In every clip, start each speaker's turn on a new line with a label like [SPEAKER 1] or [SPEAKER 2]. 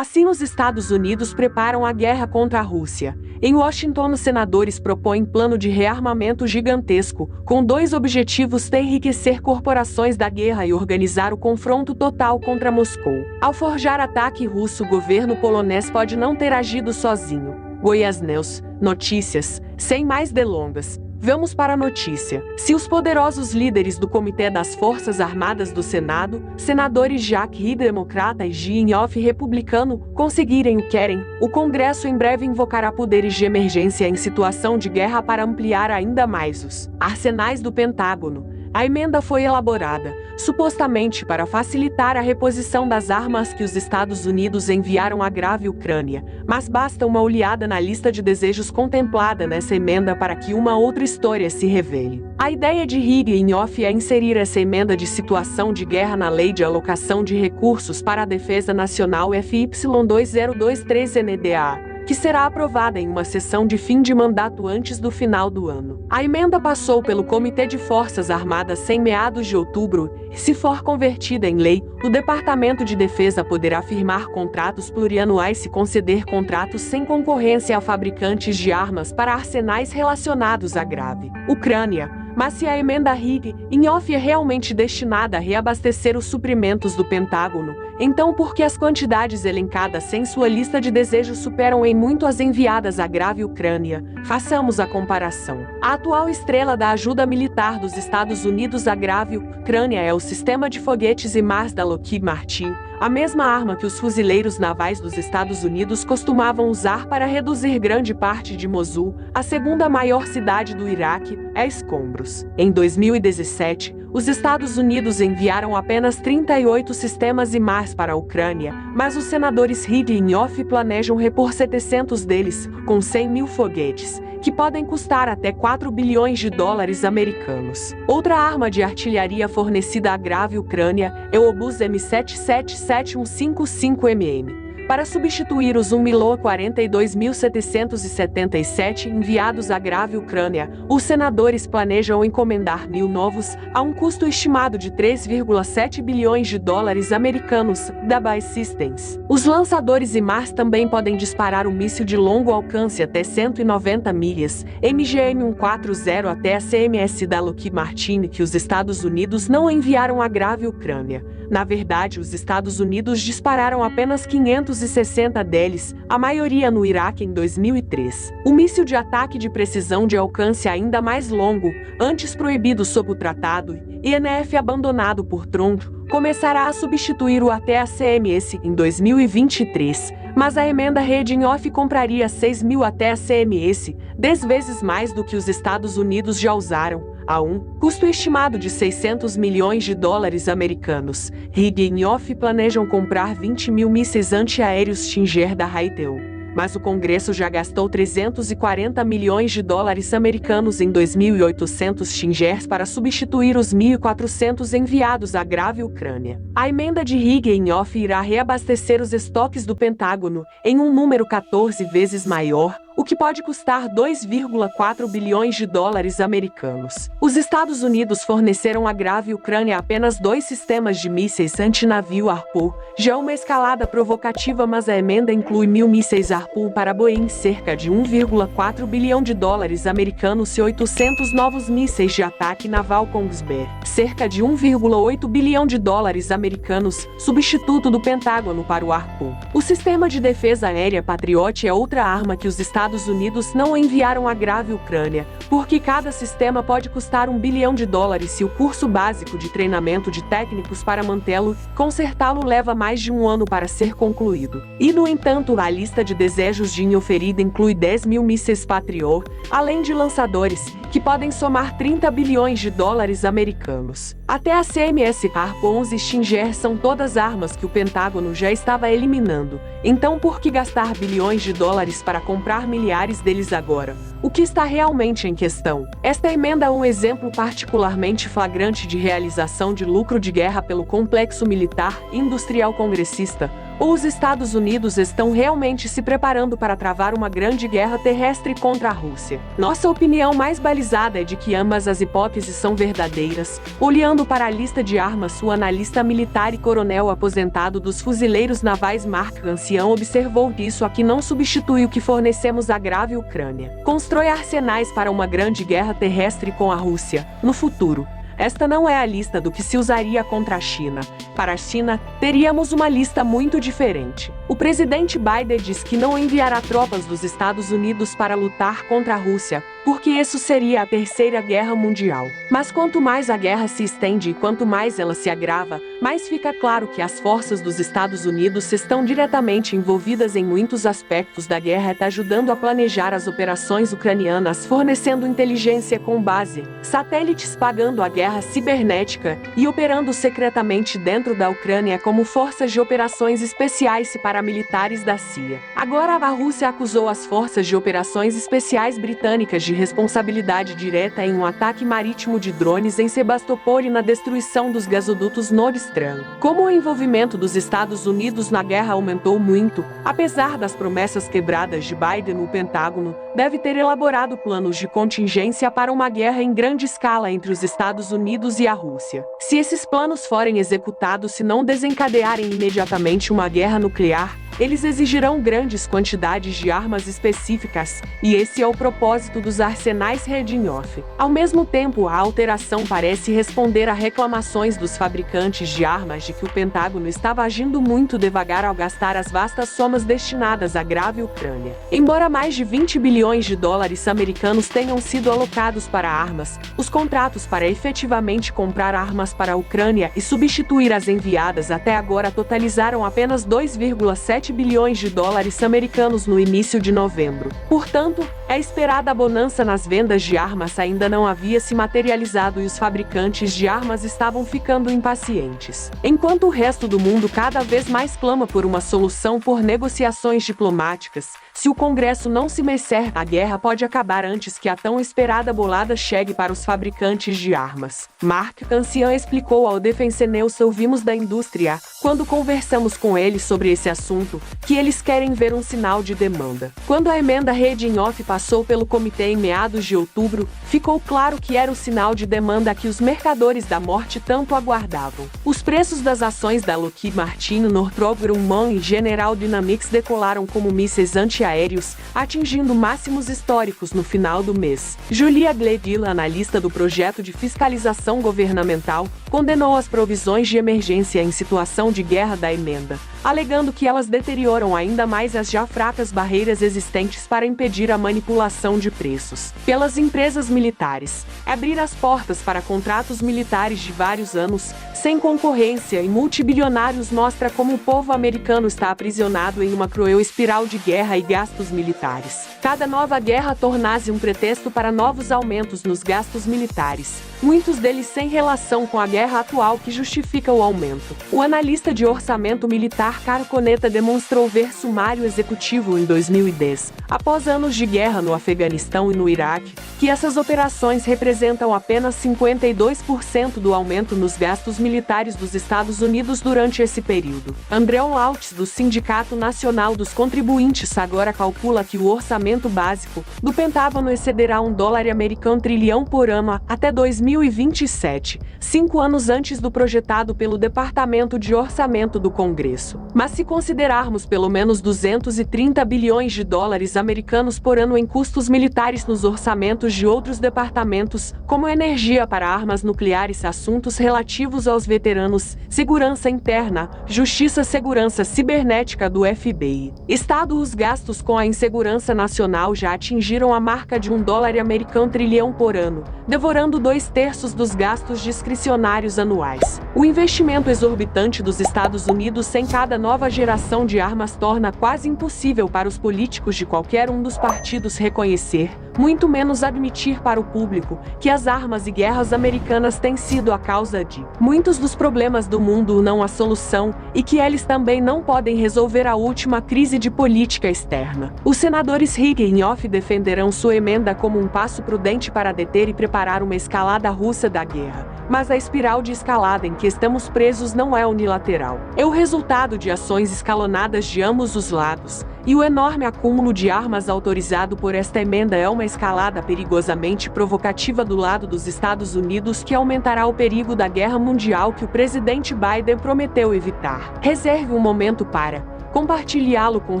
[SPEAKER 1] Assim, os Estados Unidos preparam a guerra contra a Rússia. Em Washington, os senadores propõem plano de rearmamento gigantesco, com dois objetivos: enriquecer corporações da guerra e organizar o confronto total contra Moscou. Ao forjar ataque russo, o governo polonês pode não ter agido sozinho. Goiás News, notícias, sem mais delongas. Vamos para a notícia. Se os poderosos líderes do Comitê das Forças Armadas do Senado, senadores Jack Reed, democrata, e Jim Inhofe, republicano, conseguirem o que querem, o Congresso em breve invocará poderes de emergência em situação de guerra para ampliar ainda mais os arsenais do Pentágono. A emenda foi elaborada, supostamente para facilitar a reposição das armas que os Estados Unidos enviaram à grave Ucrânia, mas basta uma olhada na lista de desejos contemplada nessa emenda para que uma outra história se revele. A ideia de Reed e Inhofe é inserir essa emenda de situação de guerra na Lei de Alocação de Recursos para a Defesa Nacional FY2023-NDA, que será aprovada em uma sessão de fim de mandato antes do final do ano. A emenda passou pelo Comitê de Forças Armadas em meados de outubro, e se for convertida em lei, o Departamento de Defesa poderá firmar contratos plurianuais e conceder contratos sem concorrência a fabricantes de armas para arsenais relacionados à grave Ucrânia. Mas se a emenda Reed e Inhofe é realmente destinada a reabastecer os suprimentos do Pentágono, então por que as quantidades elencadas em sua lista de desejos superam em muito as enviadas à grave Ucrânia? Façamos a comparação. A atual estrela da ajuda militar dos Estados Unidos à grave Ucrânia é o sistema de foguetes HIMARS da Lockheed Martin, a mesma arma que os fuzileiros navais dos Estados Unidos costumavam usar para reduzir grande parte de Mosul, a segunda maior cidade do Iraque, a escombros. Em 2017, os Estados Unidos enviaram apenas 38 sistemas HIMARS para a Ucrânia, mas os senadores Reed e Inhofe planejam repor 700 deles, com 100 mil foguetes, que podem custar até 4 bilhões de dólares americanos. Outra arma de artilharia fornecida à grave Ucrânia é o obus M777-155mm. Para substituir os 1.042.777 enviados à grave Ucrânia, os senadores planejam encomendar 1.000 novos, a um custo estimado de 3,7 bilhões de dólares americanos, da BAE Systems. Os lançadores HIMARS também podem disparar um míssil de longo alcance até 190 milhas, MGM-140 até a CMS da Lockheed Martin, que os Estados Unidos não enviaram à grave Ucrânia. Na verdade, os Estados Unidos dispararam apenas 560 deles, a maioria no Iraque em 2003. O míssil de ataque de precisão de alcance ainda mais longo, antes proibido sob o tratado, INF abandonado por Trump, começará a substituir o AT-ACMS em 2023, mas a emenda Reed e Inhofe compraria 6 mil AT-ACMS, 10 vezes mais do que os Estados Unidos já usaram, a um custo estimado de 600 milhões de dólares americanos. Reed e Inhofe planejam comprar 20 mil mísseis antiaéreos Stinger da Raytheon, mas o Congresso já gastou 340 milhões de dólares americanos em 2.800 Stingers para substituir os 1.400 enviados à grave Ucrânia. A emenda de Reed e Inhofe irá reabastecer os estoques do Pentágono em um número 14 vezes maior, o que pode custar 2,4 bilhões de dólares americanos. Os Estados Unidos forneceram à grave Ucrânia apenas 2 sistemas de mísseis antinavio Harpoon, já uma escalada provocativa, mas a emenda inclui 1.000 mísseis Harpoon para Boeing, cerca de 1,4 bilhão de dólares americanos, e 800 novos mísseis de ataque naval Kongsberg, cerca de 1,8 bilhão de dólares americanos, substituto do Pentágono para o Harpoon. O sistema de defesa aérea Patriot é outra arma que os Estados Unidos não enviaram à grave Ucrânia, porque cada sistema pode custar 1 bilhão de dólares e o curso básico de treinamento de técnicos para mantê-lo, consertá-lo leva mais de um ano para ser concluído. E, no entanto, a lista de desejos de Inhofe inclui 10 mil mísseis Patriot, além de lançadores, que podem somar 30 bilhões de dólares americanos. Até a CMS Harpoons e Stinger são todas armas que o Pentágono já estava eliminando. Então, por que gastar bilhões de dólares para comprar milhares deles agora? O que está realmente em questão? Esta emenda é um exemplo particularmente flagrante de realização de lucro de guerra pelo complexo militar e industrial congressista. Ou os Estados Unidos estão realmente se preparando para travar uma grande guerra terrestre contra a Rússia? Nossa opinião mais balizada é de que ambas as hipóteses são verdadeiras. Olhando para a lista de armas, o analista militar e coronel aposentado dos fuzileiros navais Mark Ancião observou que isso aqui não substitui o que fornecemos à grave Ucrânia. Constrói arsenais para uma grande guerra terrestre com a Rússia, no futuro. Esta não é a lista do que se usaria contra a China. Para a China, teríamos uma lista muito diferente. O presidente Biden diz que não enviará tropas dos Estados Unidos para lutar contra a Rússia, porque isso seria a Terceira Guerra Mundial. Mas quanto mais a guerra se estende e quanto mais ela se agrava, mais fica claro que as forças dos Estados Unidos estão diretamente envolvidas em muitos aspectos da guerra, ajudando a planejar as operações ucranianas, fornecendo inteligência com base, satélites, pagando a guerra cibernética e operando secretamente dentro da Ucrânia como forças de operações especiais paramilitares da CIA. Agora a Rússia acusou as forças de operações especiais britânicas de responsabilidade direta em um ataque marítimo de drones em Sebastopol e na destruição dos gasodutos Nord Stream. Como o envolvimento dos Estados Unidos na guerra aumentou muito, apesar das promessas quebradas de Biden, o Pentágono deve ter elaborado planos de contingência para uma guerra em grande escala entre os Estados Unidos e a Rússia. Se esses planos forem executados e não desencadearem imediatamente uma guerra nuclear, eles exigirão grandes quantidades de armas específicas, e esse é o propósito dos arsenais Redinhoff. Ao mesmo tempo, a alteração parece responder a reclamações dos fabricantes de armas de que o Pentágono estava agindo muito devagar ao gastar as vastas somas destinadas à grave Ucrânia. Embora mais de 20 bilhões de dólares americanos tenham sido alocados para armas, os contratos para efetivamente comprar armas para a Ucrânia e substituir as enviadas até agora totalizaram apenas 2,7 bilhões de dólares americanos no início de novembro. Portanto, a esperada bonança nas vendas de armas ainda não havia se materializado e os fabricantes de armas estavam ficando impacientes. Enquanto o resto do mundo cada vez mais clama por uma solução por negociações diplomáticas, se o Congresso não se mexer, a guerra pode acabar antes que a tão esperada bolada chegue para os fabricantes de armas. Mark Ancião explicou ao Defense News: ouvimos da indústria, quando conversamos com eles sobre esse assunto, que eles querem ver um sinal de demanda. Quando a emenda Redinhoff passou pelo comitê em meados de outubro, ficou claro que era o sinal de demanda que os mercadores da morte tanto aguardavam. Os preços das ações da Lockheed Martin, Northrop Grumman e General Dynamics decolaram como mísseis antiaéreos, atingindo máximos históricos no final do mês. Julia Gledhill, analista do projeto de fiscalização governamental, condenou as provisões de emergência em situação de guerra da emenda, alegando que elas deterioram ainda mais as já fracas barreiras existentes para impedir a manipulação de preços pelas empresas militares. Abrir as portas para contratos militares de vários anos, sem concorrência e multibilionários, mostra como o povo americano está aprisionado em uma cruel espiral de guerra e gastos militares. Cada nova guerra torna-se um pretexto para novos aumentos nos gastos militares, muitos deles sem relação com a guerra atual que justifica o aumento. O analista de orçamento militar Caro Coneta demonstrou ver sumário executivo em 2010, após anos de guerra no Afeganistão e no Iraque, que essas operações representam apenas 52% do aumento nos gastos militares dos Estados Unidos durante esse período. Andrew Lautz, do Sindicato Nacional dos Contribuintes, agora calcula que o orçamento básico do Pentágono excederá $1 trilhão por ano até 2027, 5 anos antes do projetado pelo Departamento de Orçamento do Congresso. Mas se considerarmos pelo menos 230 bilhões de dólares americanos por ano em custos militares nos orçamentos de outros departamentos, como energia para armas nucleares, assuntos relativos aos veteranos, segurança interna, justiça, segurança cibernética do FBI, Estado, os gastos com a insegurança nacional já atingiram a marca de $1 trilhão por ano, devorando 2/3 dos gastos discricionários anuais. O investimento exorbitante dos Estados Unidos sem cada nova geração de armas torna quase impossível para os políticos de qualquer um dos partidos reconhecer, muito menos admitir para o público, que as armas e guerras americanas têm sido a causa de muitos dos problemas do mundo, não a solução, e que eles também não podem resolver a última crise de política externa. Os senadores Redinhoff defenderão sua emenda como um passo prudente para deter e preparar uma escalada russa da guerra, Mas a espiral de escalada em que estamos presos não é unilateral. É o resultado de ações escalonadas de ambos os lados. E o enorme acúmulo de armas autorizado por esta emenda é uma escalada perigosamente provocativa do lado dos Estados Unidos que aumentará o perigo da guerra mundial que o presidente Biden prometeu evitar. Reserve um momento para compartilhá-lo com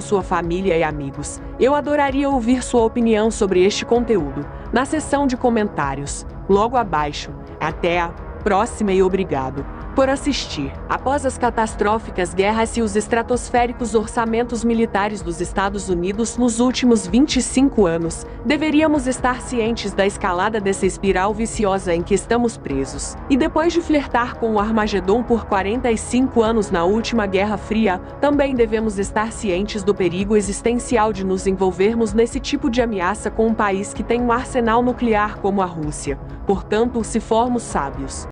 [SPEAKER 1] sua família e amigos. Eu adoraria ouvir sua opinião sobre este conteúdo na seção de comentários, logo abaixo. Até a próxima e obrigado por assistir. Após as catastróficas guerras e os estratosféricos orçamentos militares dos Estados Unidos nos últimos 25 anos, deveríamos estar cientes da escalada dessa espiral viciosa em que estamos presos. E depois de flertar com o Armagedon por 45 anos na última Guerra Fria, também devemos estar cientes do perigo existencial de nos envolvermos nesse tipo de ameaça com um país que tem um arsenal nuclear como a Rússia. Portanto, se formos sábios,